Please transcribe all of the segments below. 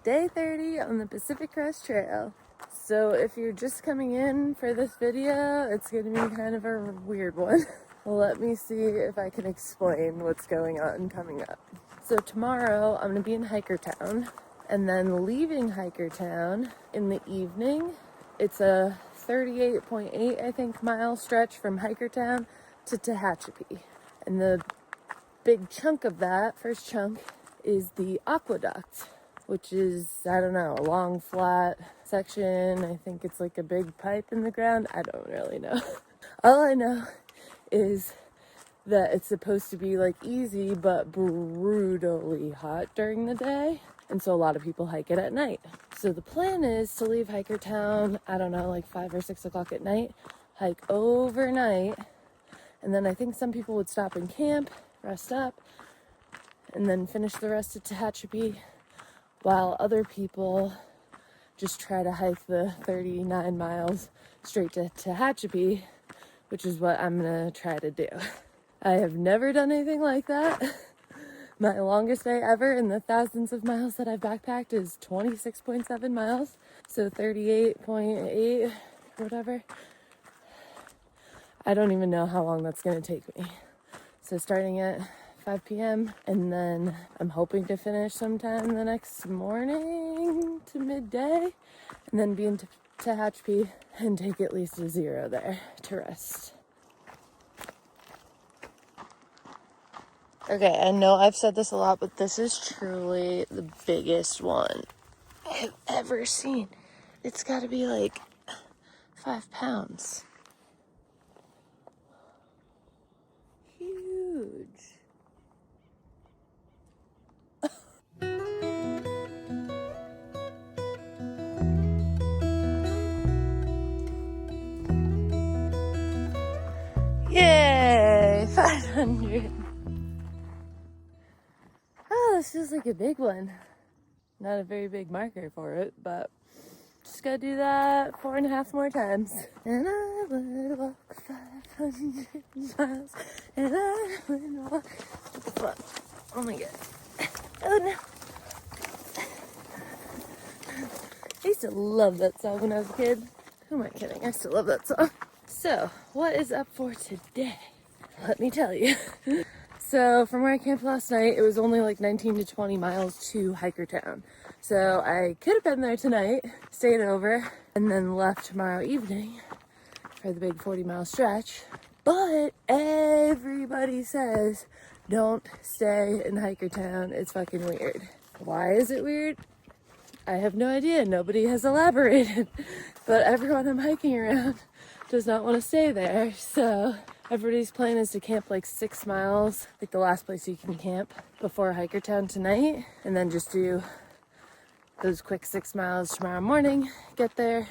day 30 on the Pacific Crest Trail. So if you're just coming in for this video, it's going to be kind of a weird one. Let me see if I can explain what's going on coming up. So tomorrow I'm going to be in Hikertown, and then leaving Hikertown in the evening. It's a 38.8, I think, mile stretch from Hikertown to Tehachapi. And the big chunk of that, first chunk, is the aqueduct, which is, I don't know, a long flat section. I think it's like a big pipe in the ground. I don't really know. All I know is that it's supposed to be like easy but brutally hot during the day. And so a lot of people hike it at night. So the plan is to leave Hikertown, I don't know, like 5 or 6 o'clock at night, hike overnight. And then I think some people would stop and camp, rest up, and then finish the rest of Tehachapi, while other people just try to hike the 39 miles straight to Tehachapi, which is what I'm gonna try to do. I have never done anything like that. My longest day ever in the thousands of miles that I've backpacked is 26.7 miles, so 38.8, whatever. I don't even know how long that's gonna take me. So starting at 5 p.m. and then I'm hoping to finish sometime the next morning to midday, and then be in Tehachapi and take at least a 0 there to rest. Okay, I know I've said this a lot, but this is truly the biggest one I've ever seen. It's got to be like 5 pounds. Huge. Yay! 500. Oh, this feels like a big one. Not a very big marker for it, but just gotta do that 4.5 more times. And I would walk 500 miles, and I would walk. What the fuck? Oh my god. Oh no. I used to love that song when I was a kid. Who am I kidding? I still love that song. So, what is up for today? Let me tell you. So, from where I camped last night, it was only like 19 to 20 miles to Hikertown. So, I could have been there tonight, stayed over, and then left tomorrow evening for the big 40-mile stretch. But everybody says, don't stay in Hikertown. It's fucking weird. Why is it weird? I have no idea. Nobody has elaborated. But everyone I'm hiking around does not want to stay there. So everybody's plan is to camp like 6 miles, like the last place you can camp before Hikertown tonight, and then just do those quick 6 miles tomorrow morning, get there,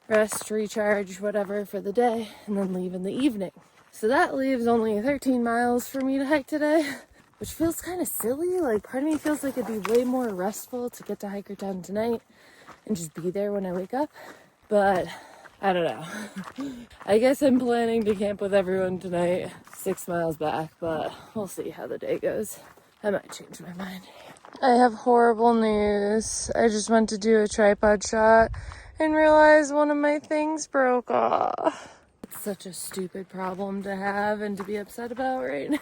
rest, recharge, whatever for the day, and then leave in the evening. So that leaves only 13 miles for me to hike today, which feels kind of silly. Like, part of me feels like it'd be way more restful to get to Hikertown tonight and just be there when I wake up. But I don't know. I guess I'm planning to camp with everyone tonight, 6 miles back, but we'll see how the day goes. I might change my mind. I have horrible news. I just went to do a tripod shot and realized one of my things broke off. It's such a stupid problem to have and to be upset about right now.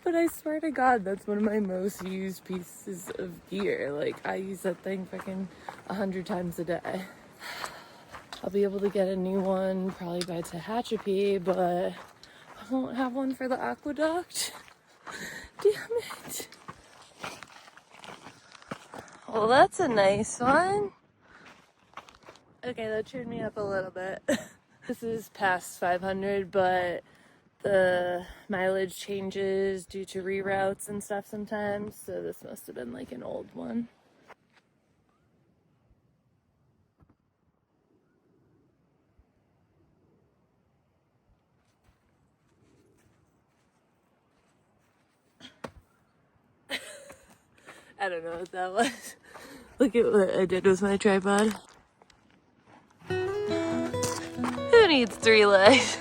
But I swear to God, that's one of my most used pieces of gear. Like, I use that thing freaking 100 times a day. I'll be able to get a new one probably by Tehachapi, but I won't have one for the aqueduct. Damn it. Well, that's a nice one. Okay, that cheered me up a little bit. This is past 500, but the mileage changes due to reroutes and stuff sometimes, so this must have been like an old one. I don't know what that was. Look at what I did with my tripod. Who needs 3 legs?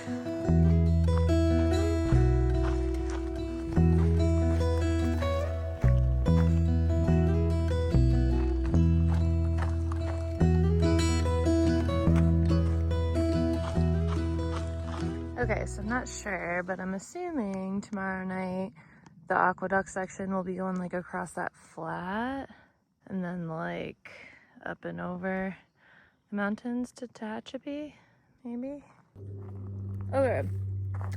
Okay, so I'm not sure, but I'm assuming tomorrow night the aqueduct section will be going like across that flat and then like up and over the mountains to Tehachapi, maybe? Okay,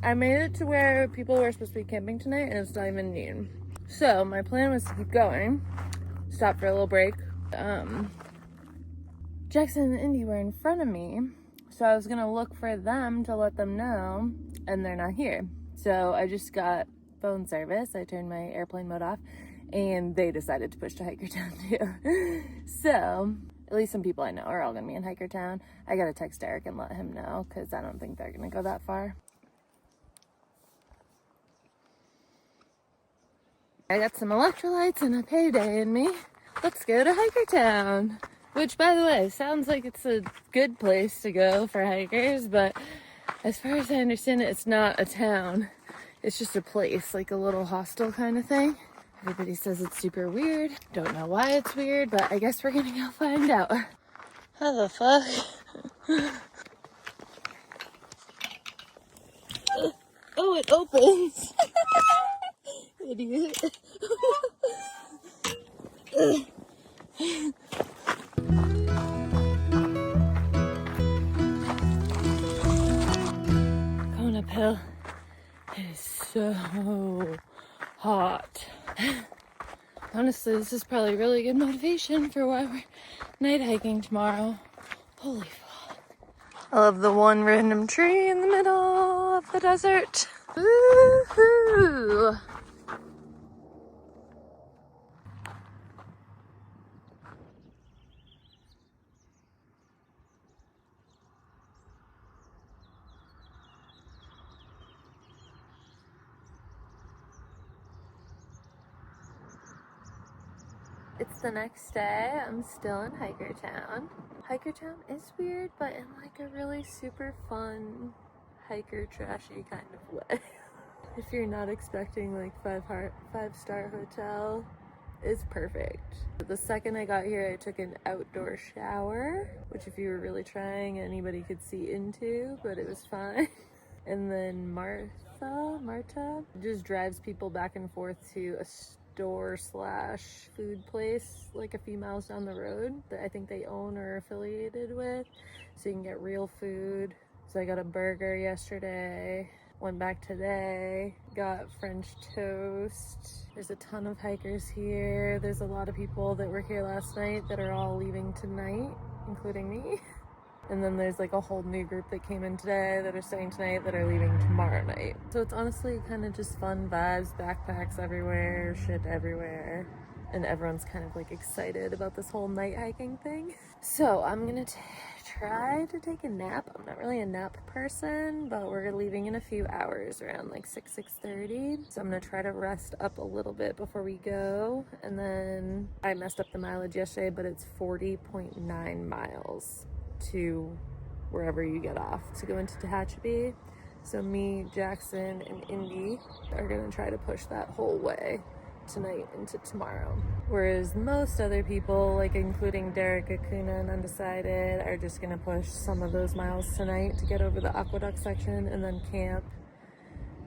I made it to where people were supposed to be camping tonight and it's not even noon. So my plan was to keep going, stop for a little break. Jackson and Indy were in front of me, so I was gonna look for them to let them know, and they're not here. So I just got phone service. I turned my airplane mode off, and they decided to push to Hikertown too. So at least some people I know are all gonna be in Hikertown. I gotta text Eric and let him know, because I don't think they're gonna go that far. I got some electrolytes and a payday in me. Let's go to Hikertown. Which, by the way, sounds like it's a good place to go for hikers, but as far as I understand it, it's not a town. It's just a place, like a little hostel kind of thing. Everybody says it's super weird. Don't know why it's weird, but I guess we're gonna go find out. How the fuck? Oh, it opens. Idiot. Going uphill. It is so hot. Honestly, this is probably really good motivation for why we're night hiking tomorrow. Holy fuck. I love the one random tree in the middle of the desert. Woohoo! It's the next day. I'm still in Hikertown. Hikertown is weird, but in like a really super fun, hiker trashy kind of way. If you're not expecting like five-star hotel, it's perfect. The second I got here, I took an outdoor shower, which if you were really trying, anybody could see into, but it was fine. And then Marta just drives people back and forth to a store slash food place like a few miles down the road that I think they own or are affiliated with, so you can get real food. So I got a burger yesterday, went back today, got French toast. There's a ton of hikers here. There's a lot of people that were here last night that are all leaving tonight, including me. And then there's like a whole new group that came in today that are staying tonight that are leaving tomorrow night. So it's honestly kind of just fun vibes, backpacks everywhere, shit everywhere. And everyone's kind of like excited about this whole night hiking thing. So I'm gonna try to take a nap. I'm not really a nap person, but we're leaving in a few hours, around like 6:30. So I'm gonna try to rest up a little bit before we go. And then I messed up the mileage yesterday, but it's 40.9 miles to wherever you get off to go into Tehachapi. So me, Jackson, and Indy are gonna try to push that whole way tonight into tomorrow. Whereas most other people, like including Derek, Akuna, and Undecided, are just gonna push some of those miles tonight to get over the aqueduct section and then camp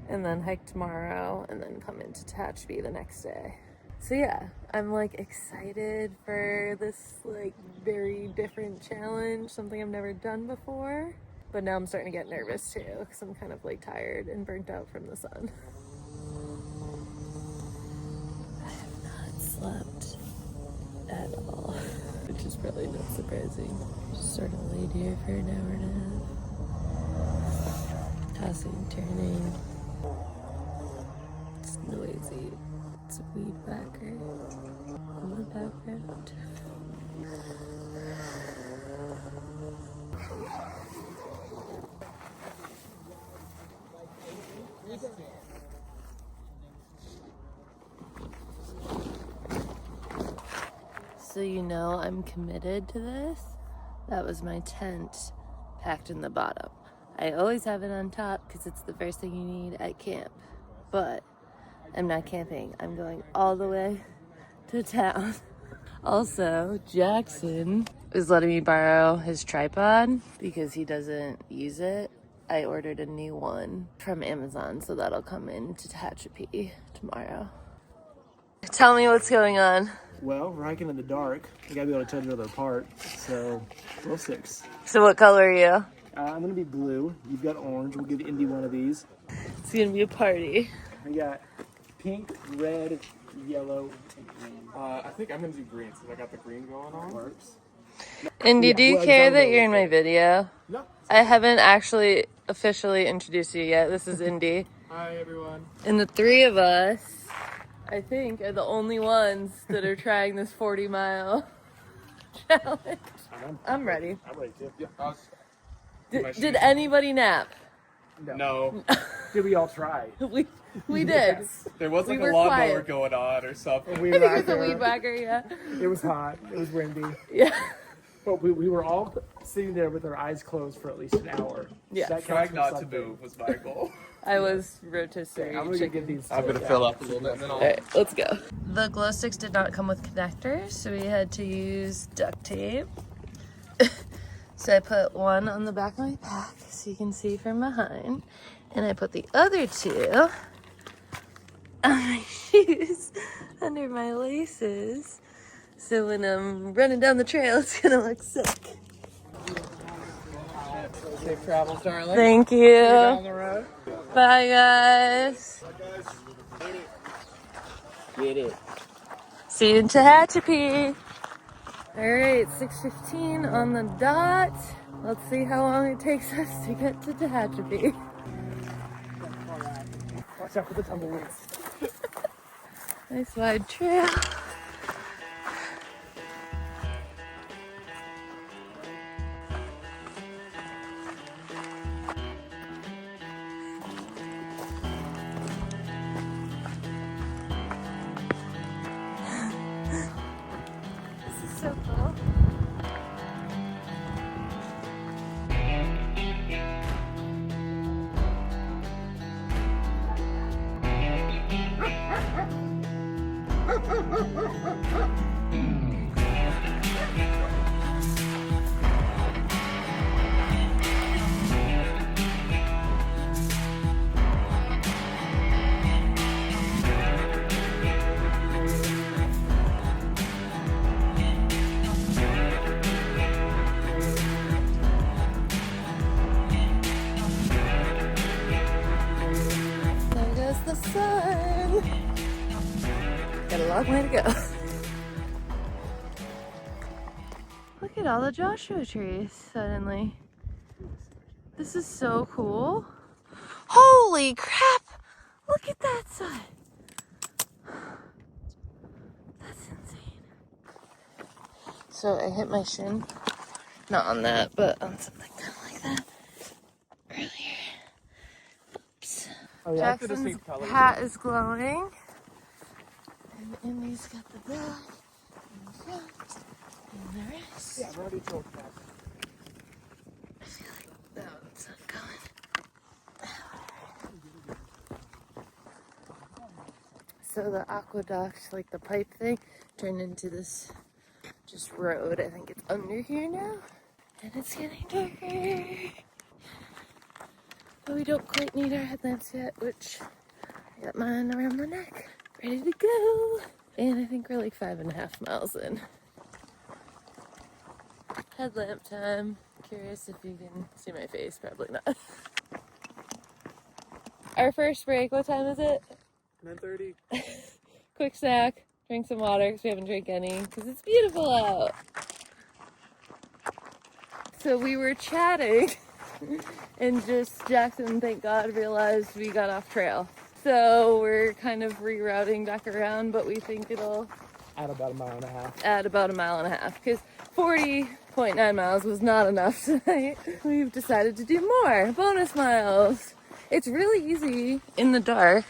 and then hike tomorrow and then come into Tehachapi the next day. So yeah, I'm like excited for this like very different challenge, something I've never done before. But now I'm starting to get nervous too, because I'm kind of like tired and burnt out from the sun. I have not slept at all, which is probably not surprising. Just sort of laid here for an hour and a half. Tossing, turning. It's noisy. It's a weed whacker in the background. So you know I'm committed to this. That was my tent packed in the bottom. I always have it on top because it's the first thing you need at camp. But I'm not camping. I'm going all the way to town. Also, Jackson is letting me borrow his tripod because he doesn't use it I ordered a new one from Amazon, so that'll come in to Tehachapi tomorrow. Tell me what's going on. Well, we're hiking in the dark. You gotta be able to tell each other apart. So, rule 6. So what color are you? I'm gonna be blue. You've got orange. We'll give Indy one of these. It's gonna be a party. I got pink, red, yellow, and green. I think I'm gonna do green since I got the green going on. Works. Indy, Yeah, do you well, care Jumbo that you're in was my it. video? No. I haven't actually officially introduced you yet. This is Indy. Hi everyone. And the three of us, I think, are the only ones that are trying this 40-mile challenge. I'm ready. I'm ready too. Yeah. Did anybody nap? No. Did we all try? We did. Yes. There was We like were a lawnmower quiet. going on or something. We I were think out it's a there. weed whacker, yeah. It was hot. It was windy. Yeah. But we were all sitting there with our eyes closed for at least an hour. Yeah. That Trying counts for not to something. move was my goal. I was rotisserie I'm gonna chicken. give these. I'm to- gonna fill up a little bit and then I'll. Alright, let's go. The glow sticks did not come with connectors, so we had to use duct tape. So I put one on the back of my pack so you can see from behind. And I put the other two on my shoes under my laces. So when I'm running down the trail, it's gonna look sick. Safe travels, darling. Thank Down you. the road. Bye, guys. Get it. See you in Tehachapi. All right, 6:15 on the dot. Let's see how long it takes us to get to Tehachapi. Watch out for the tumbleweeds. Nice wide trail. This is so cool. There goes the sun. Got a long way to go. Look at all the Joshua trees suddenly. This is so cool. Holy crap! Look at that side. That's insane. So I hit my shin. Not on that, but on something kind of like that earlier. Oops. Oh yeah. Jackson's hat is glowing. And Indy's got the back and the front and the rest. Yeah, I've already told that. I feel like that one's not going. So the aqueduct, like the pipe thing, turned into this just road. I think it's under here now. And it's getting darker. But we don't quite need our headlamps yet, which I got mine around my neck. Ready to go. And I think we're like 5.5 miles in. Headlamp time. Curious if you can see my face. Probably not. Our first break, what time is it? 9:30. Quick snack. Drink some water because we haven't drank any because it's beautiful out. So we were chatting and just Jackson, thank God, realized we got off trail. So we're kind of rerouting back around, but we think it'll At about a mile and a half. add about 1.5 miles because 40.9 miles was not enough tonight. We've decided to do more bonus miles. It's really easy in the dark.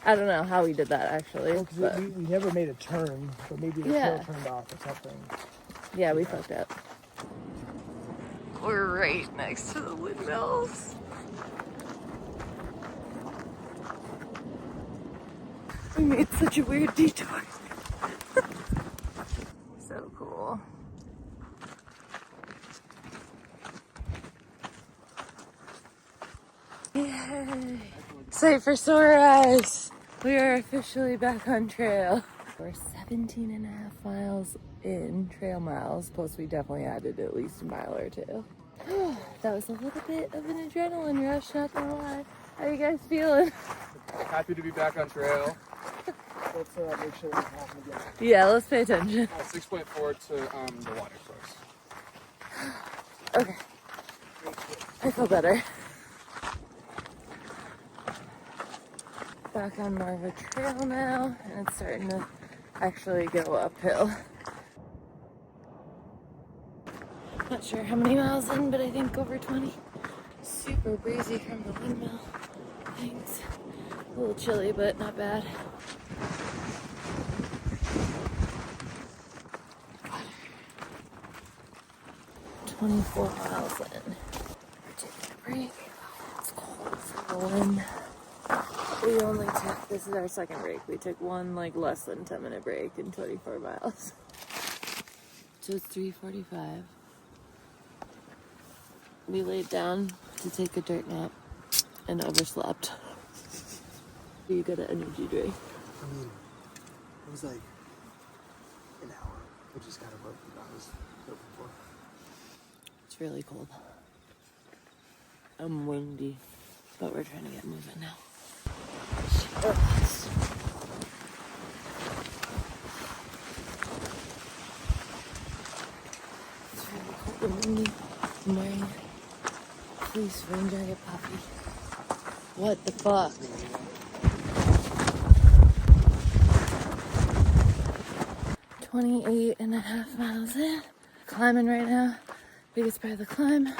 I don't know how we did that actually. Because But we never made a turn, but maybe the Yeah. trail turned off or something. yeah, we fucked up. We're right next to the Windmills. We made such a weird detour. So cool. Sight for sore eyes. We are officially back on trail. We're 17 and a half miles in trail miles, plus we definitely added at least a mile or two. That was a little bit of an adrenaline rush, not gonna lie. How you guys feeling? Happy to be back on trail. Let's make sure we have them again. Yeah, let's pay attention. 6.4 to the water source. Okay. I feel better. Back on more of a trail now, and it's starting to actually go uphill. Not sure how many miles in, but I think over 20. Super breezy from the windmill. Thanks. A little chilly, but not bad. 24 miles in. We're taking a break. It's cold from the wind. We only took, this is our second break. We took one like less than 10-minute break in 24 miles. So it's 3:45. We laid down to take a dirt nap and overslept. You got an energy drink. I mean, it was like an hour. I just got above what I was hoping for. It's really cold. I'm windy, but we're trying to get moving now. It's really cold and windy. I'm wearing a fleece rain jacket puppy. What the fuck? $28.5 miles in. Climbing right now. Biggest part of the climb.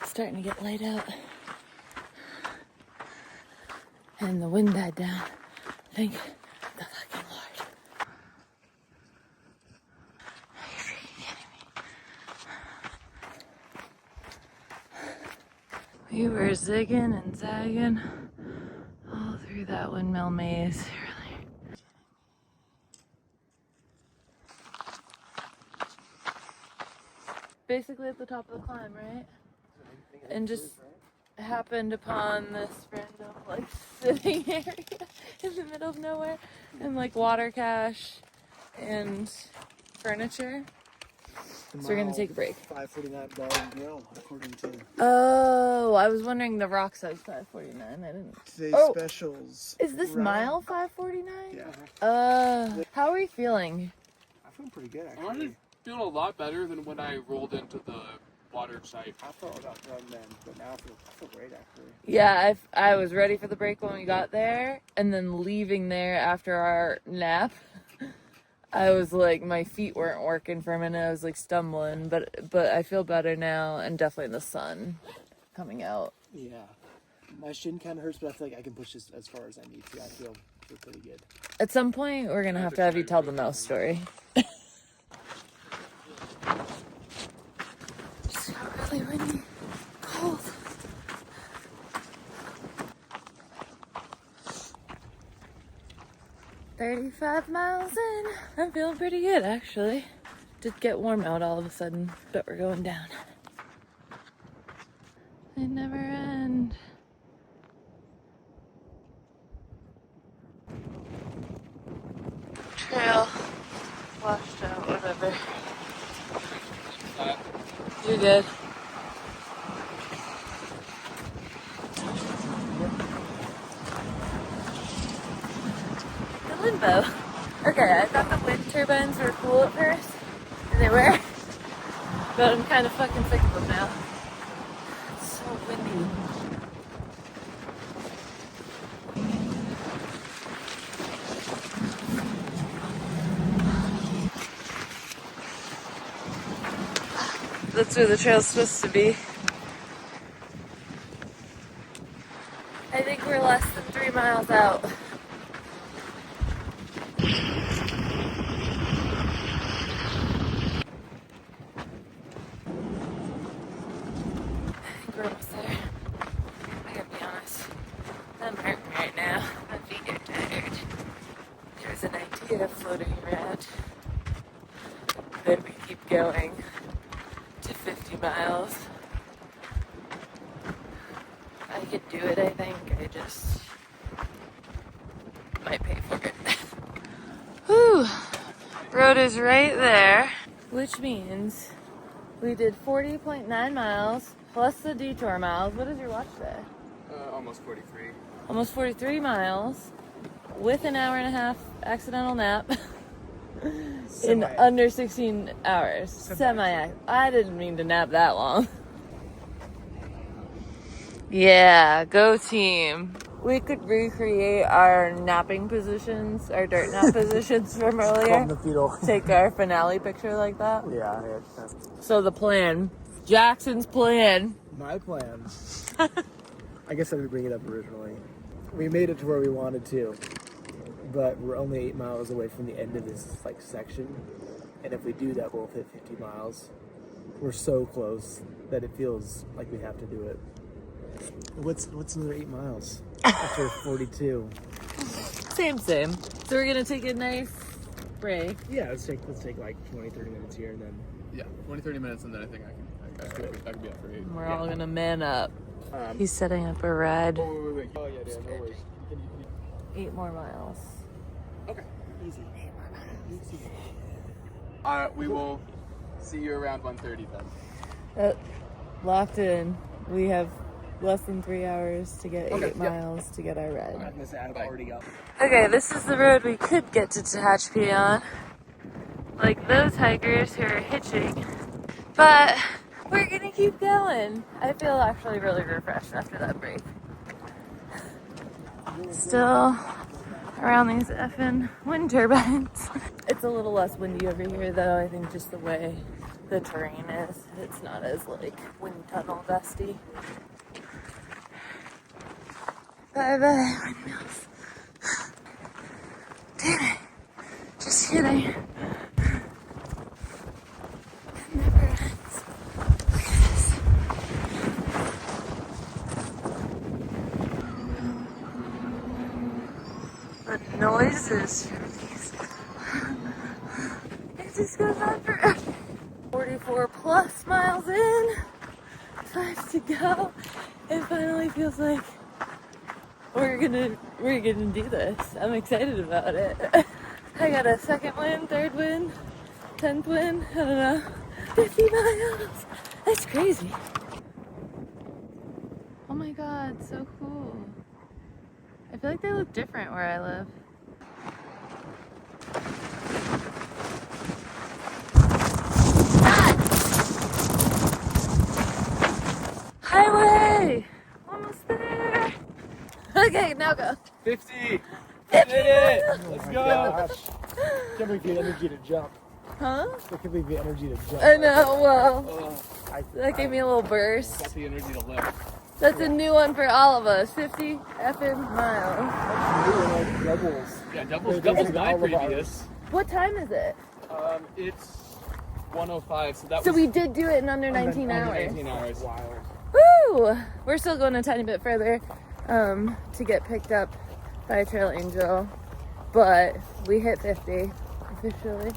Starting to get laid out. And the wind died down. Thank the fucking Lord. Are you freaking kidding me? We were zigging and zagging all through that windmill maze. Really. Basically at the top of the climb, right? And just happened upon this random like sitting area in the middle of nowhere and like water cache and furniture. So we're gonna take a break. 549 bar and grill, according to Oh, I was wondering the rock size 549. I didn't. today's specials. Is this Right. mile 549? Yeah. How are you feeling? I feel pretty good, I'm actually. feeling a lot better than when I rolled into the water site. I felt about done then, but now I feel great, actually. Yeah, I was ready for the break when we got there, and then leaving there after our nap. I was like, my feet weren't working for a minute. I was like stumbling, but I feel better now, and definitely the sun coming out. Yeah. My shin kind of hurts, but I feel like I can push this as far as I need to. I feel pretty good. At some point, we're gonna have to have you tell the mouse story. Just got really windy, cold. $35 miles in. I'm feeling pretty good, actually. Did get warm out all of a sudden, but we're going down. They never end. Trail, washed out, whatever. You're good. The limbo. Okay, I thought the wind turbines were cool at first, and they were, but I'm kind of fucking sick of them now. It's so windy. That's where the trail's supposed to be. I think we're less than 3 miles out. We're almost there. I gotta be honest. I'm hurting right now. My feet are tired. There's an idea floating around that we keep going to 50 miles. I could do it, I think. I just might pay for it. Whew. Road is right there, which means we did 40.9 miles plus the detour miles. What does your watch say? Almost 43. Almost 43 miles with an hour and a half accidental nap in under 16 hours. Semi. I didn't mean to nap that long. Yeah, go team. We could recreate our napping positions, our dirt nap positions from earlier. From the fetal. Take our finale picture like that. Yeah. So the plan, Jackson's plan. My plan. I guess I didn't bring it up originally. We made it to where we wanted to, but we're only 8 miles away from the end of this like section. And if we do that, we'll hit 50 miles. We're so close that it feels like we have to do it. What's another 8 miles after 42? Same. So we're gonna take a nice break. Yeah, let's take like 20-30 minutes here and then. Yeah, 20-30 minutes, and then I think I can be up for 8. We're all gonna man up. He's setting up a ride. Wait. Oh yeah, no worries. 8 more miles. Okay. Easy. 8 more miles. We will see you around 1:30 then. Locked in. We have less than 3 hours to get 8 Okay, miles to get our ride. I'm gonna say I've already got. Okay, this is the road we could get to Thruhike on. Like those hikers who are hitching. But we're gonna keep going. I feel actually really refreshed after that break. Still around these effing wind turbines. It's a little less windy over here though. I think just the way the terrain is. It's not as like wind tunnel gusty. Bye bye, Windmills. Damn it. Just kidding. It never ends. Look at this. The noises from these. It just goes on forever. 44 plus miles in. 5 to go. It finally feels like we're gonna do this. I'm excited about it. I got a second win, third win, 10th win, I don't know. 50 miles. That's crazy. Oh my god, so cool. I feel like they look different where I live. Highway! Almost there. Okay, now go. 50. 50 Did it! miles. Let's Oh my go. gosh. Can't believe the energy to jump. Huh? I can't believe the energy to jump. I know, well, Oh, that gave me a little burst. got the energy to lift. That's a new one for all of us. 50 effing miles. We were like rebels. Yeah, They're doubles my all of ours. previous. What time is it? It's 1:05, so that So was we did do it in under 19 under hours. 19 hours. Wild. Woo! We're still going a tiny bit further to get picked up by a trail angel. But we hit 50 officially.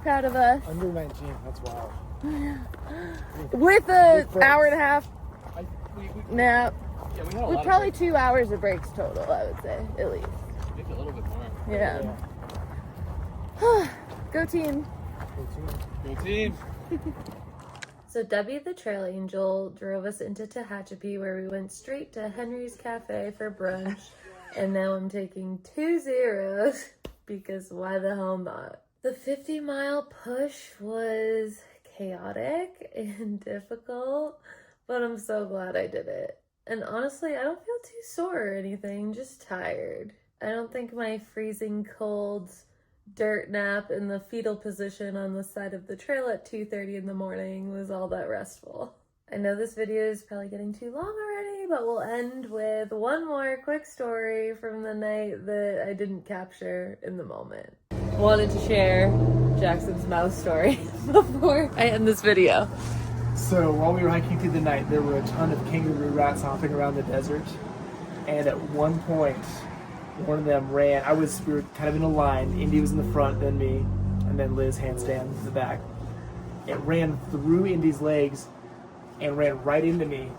Proud of us. Under 19, that's wild. With a With breaks. hour and a half We nap. yeah, we had a With lot probably of 2 hours of breaks total, I would say, at least. breaks. Maybe a little bit more. Yeah. Go team. Go team. So Debbie the trail angel drove us into Thruhike where we went straight to Henry's Cafe for brunch. And now I'm taking 2 zeros because why the hell not? The 50-mile push was chaotic and difficult, but I'm so glad I did it. And honestly, I don't feel too sore or anything, just tired. I don't think my freezing cold dirt nap in the fetal position on the side of the trail at 2:30 in the morning was all that restful. I know this video is probably getting too long already, but we'll end with one more quick story from the night that I didn't capture in the moment. Wanted to share Jackson's mouse story before I end this video. So while we were hiking through the night, there were a ton of kangaroo rats hopping around the desert. And at one point, one of them ran. We were kind of in a line. Indy was in the front, then me, and then Liz handstand in the back. It ran through Indy's legs and ran right into me.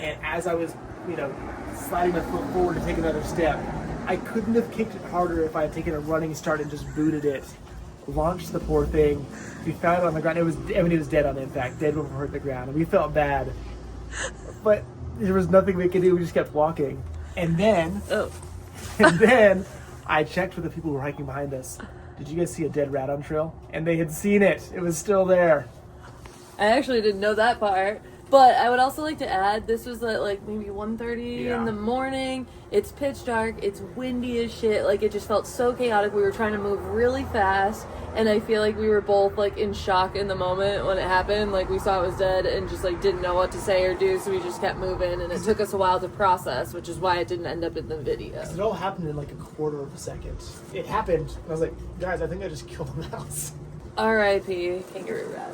And as I was, sliding my foot forward to take another step, I couldn't have kicked it harder if I had taken a running start and just booted it. Launched the poor thing. We found it on the ground. It was dead on impact, dead when we hit the ground, and we felt bad. But there was nothing we could do. We just kept walking, and then I checked with the people who were hiking behind us. Did you guys see a dead rat on trail? And they had seen it. It was still there. I actually didn't know that part. But I would also like to add, this was at like maybe 1:30 in the morning. It's pitch dark. It's windy as shit. Like, it just felt so chaotic. We were trying to move really fast. And I feel like we were both like in shock in the moment when it happened. Like, we saw it was dead and just like didn't know what to say or do. So we just kept moving. And it took us a while to process, which is why it didn't end up in the video. It all happened in like a quarter of a second. It happened. And I was like, guys, I think I just killed a mouse. R.I.P. Kangaroo rat.